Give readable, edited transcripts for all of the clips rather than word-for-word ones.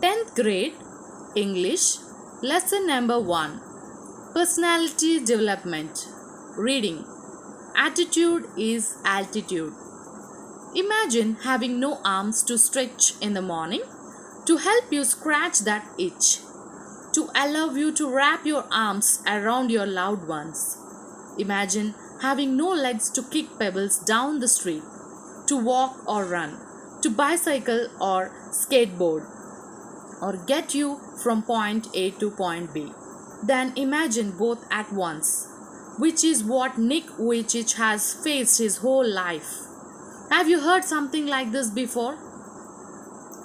10th grade, English, lesson number 1, personality development. Reading. Attitude is altitude. Imagine having no arms to stretch in the morning to help you scratch that itch, to allow you to wrap your arms around your loved ones. Imagine having no legs to kick pebbles down the street, to walk or run, to bicycle or skateboard, or get you from point A to point B. Then imagine both at once, which is what Nick Vujicic has faced his whole life. Have you heard something like this before?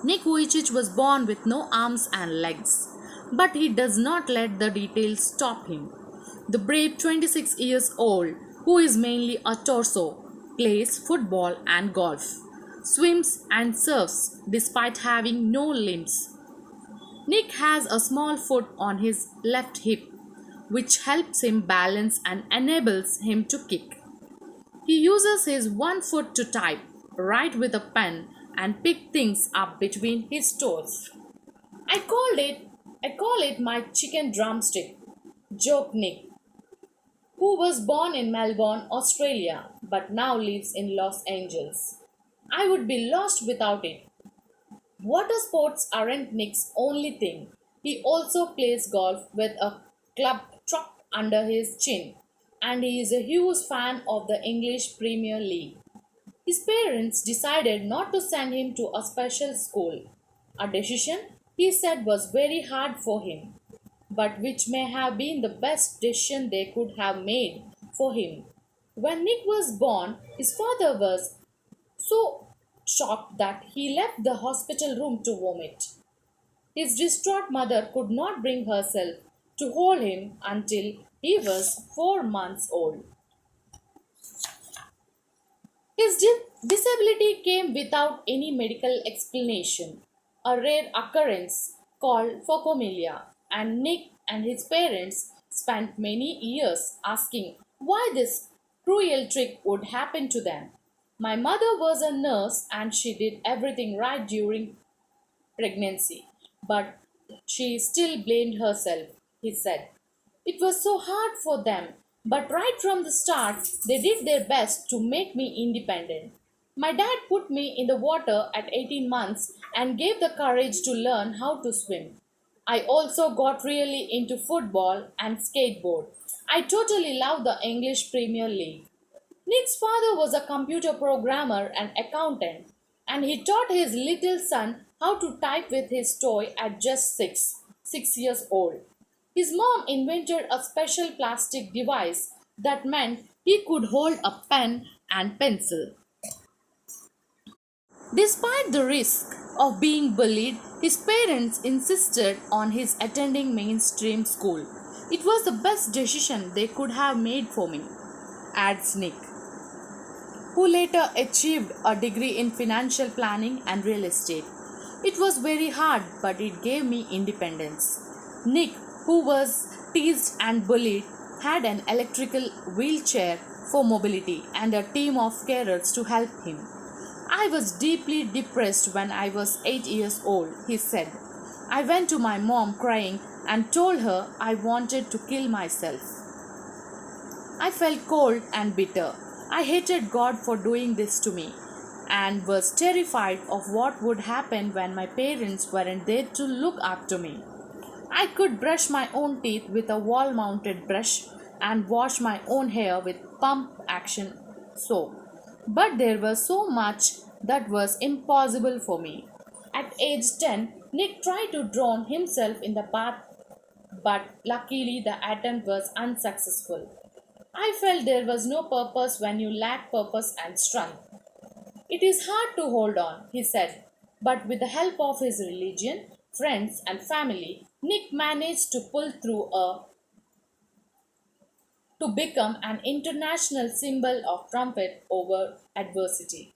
Nick Vujicic was born with no arms and legs, but he does not let the details stop him. The brave 26 years old, who is mainly a torso, plays football and golf, swims and surfs despite having no limbs. Nick has a small foot on his left hip, which helps him balance and enables him to kick. He uses his one foot to type, write with a pen, and pick things up between his toes. I call it my chicken drumstick, joked Nick, who was born in Melbourne, Australia, but now lives in Los Angeles. I would be lost without it. Water sports aren't Nick's only thing. He also plays golf with a club tucked under his chin, and he is a huge fan of the English Premier League. His parents decided not to send him to a special school, a decision he said was very hard for him, but which may have been the best decision they could have made for him. When Nick was born, his father was so shocked that he left the hospital room to vomit. His distraught mother could not bring herself to hold him until he was 4 months old. His disability came without any medical explanation, a rare occurrence called phocomelia, and Nick and his parents spent many years asking why this cruel trick would happen to them. My mother was a nurse and she did everything right during pregnancy, but she still blamed herself, he said. It was so hard for them, but right from the start, they did their best to make me independent. My dad put me in the water at 18 months and gave the courage to learn how to swim. I also got really into football and skateboard. I totally love the English Premier League. Nick's father was a computer programmer and accountant, and he taught his little son how to type with his toy at just 6 years old. His mom invented a special plastic device that meant he could hold a pen and pencil. Despite the risk of being bullied, his parents insisted on his attending mainstream school. It was the best decision they could have made for me, adds Nick, who later achieved a degree in financial planning and real estate. It was very hard, but it gave me independence. Nick, who was teased and bullied, had an electrical wheelchair for mobility and a team of carers to help him. I was deeply depressed when I was 8 years old, he said. I went to my mom crying and told her I wanted to kill myself. I felt cold and bitter. I hated God for doing this to me and was terrified of what would happen when my parents weren't there to look after me. I could brush my own teeth with a wall mounted brush and wash my own hair with pump action soap. But there was so much that was impossible for me. At age 10, Nick tried to drown himself in the bath, but luckily the attempt was unsuccessful. I felt there was no purpose when you lack purpose and strength. It is hard to hold on, he said, but with the help of his religion, friends, and family, Nick managed to pull through to become an international symbol of trumpet over adversity.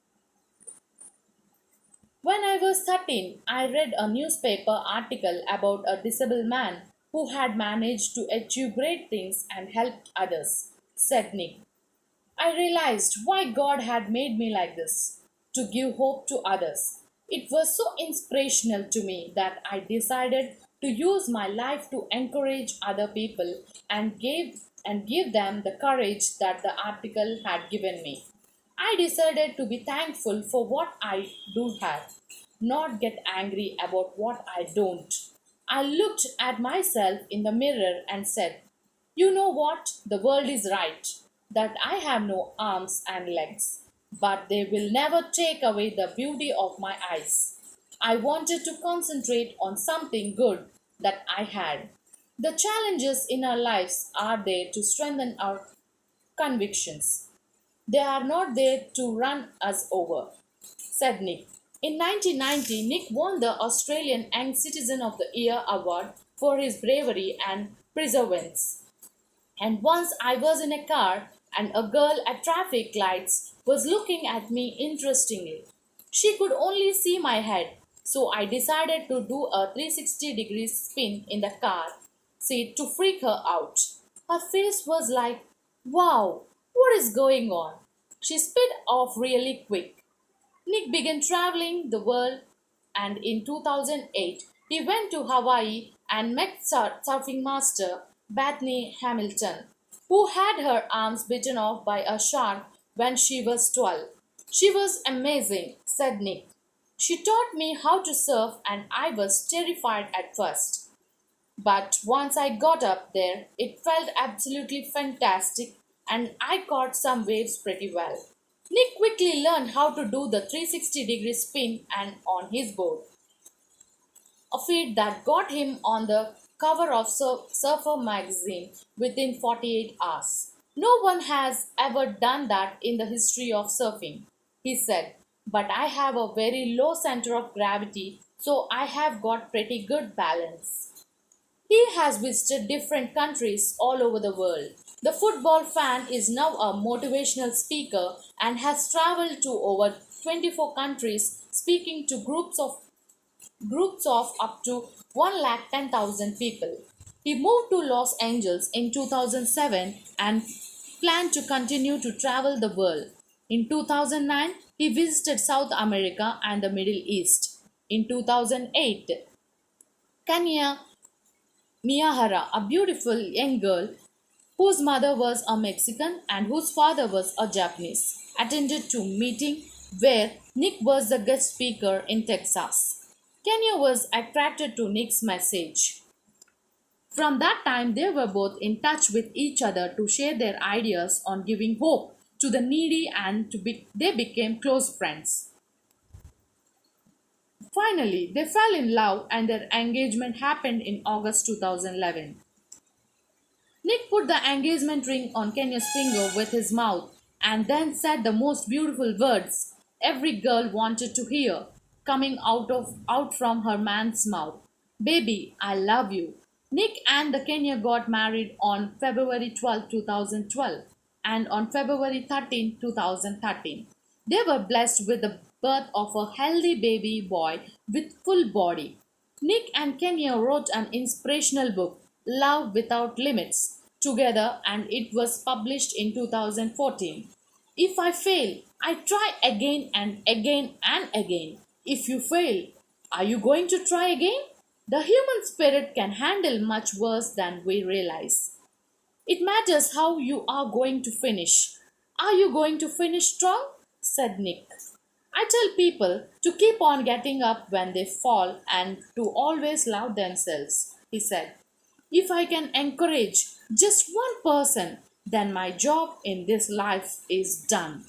When I was 13, I read a newspaper article about a disabled man who had managed to achieve great things and helped others, said Nick. I realized why God had made me like this, to give hope to others. It was so inspirational to me that I decided to use my life to encourage other people and give them the courage that the article had given me. I decided to be thankful for what I do have, not get angry about what I don't. I looked at myself in the mirror and said, "You know what? The world is right, that I have no arms and legs, but they will never take away the beauty of my eyes." I wanted to concentrate on something good that I had. The challenges in our lives are there to strengthen our convictions. They are not there to run us over, said Nick. In 1990, Nick won the Australian Young Citizen of the Year award for his bravery and perseverance. And once I was in a car and a girl at traffic lights was looking at me interestingly. She could only see my head, so I decided to do a 360 degrees spin in the car seat to freak her out. Her face was like, "Wow, what is going on?" She sped off really quick. Nick began traveling the world, and in 2008 he went to Hawaii and met surfing master Bethany Hamilton, who had her arms bitten off by a shark when she was 12. "She was amazing," said Nick. "She taught me how to surf, and I was terrified at first. But once I got up there, it felt absolutely fantastic, and I caught some waves pretty well." Nick quickly learned how to do the 360-degree spin and on his board, a feat that got him on the cover of Surfer magazine within 48 hours. "No one has ever done that in the history of surfing," he said, "but I have a very low center of gravity, so I have got pretty good balance." He has visited different countries all over the world. The football fan is now a motivational speaker and has traveled to over 24 countries speaking to groups of up to 110,000 people. He moved to Los Angeles in 2007 and planned to continue to travel the world. In 2009, he visited South America and the Middle East. In 2008, Kenya Miyahara, a beautiful young girl whose mother was a Mexican and whose father was a Japanese, attended to meeting where Nick was the guest speaker in Texas. Kenya was attracted to Nick's message. From that time, they were both in touch with each other to share their ideas on giving hope to the needy, and they became close friends. Finally, they fell in love and their engagement happened in August 2011. Nick put the engagement ring on Kenya's finger with his mouth and then said the most beautiful words every girl wanted to hear, coming out from her man's mouth. "Baby, I love you." Nick and the Kenya got married on February 12, 2012, and on February 13, 2013. They were blessed with the birth of a healthy baby boy with full body. Nick and Kenya wrote an inspirational book, Love Without Limits, together, and it was published in 2014. "If I fail, I try again and again and again." If you fail, are you going to try again? The human spirit can handle much worse than we realize. It matters how you are going to finish. Are you going to finish strong? Said Nick. "I tell people to keep on getting up when they fall and to always love themselves," he said. "If I can encourage just one person, then my job in this life is done."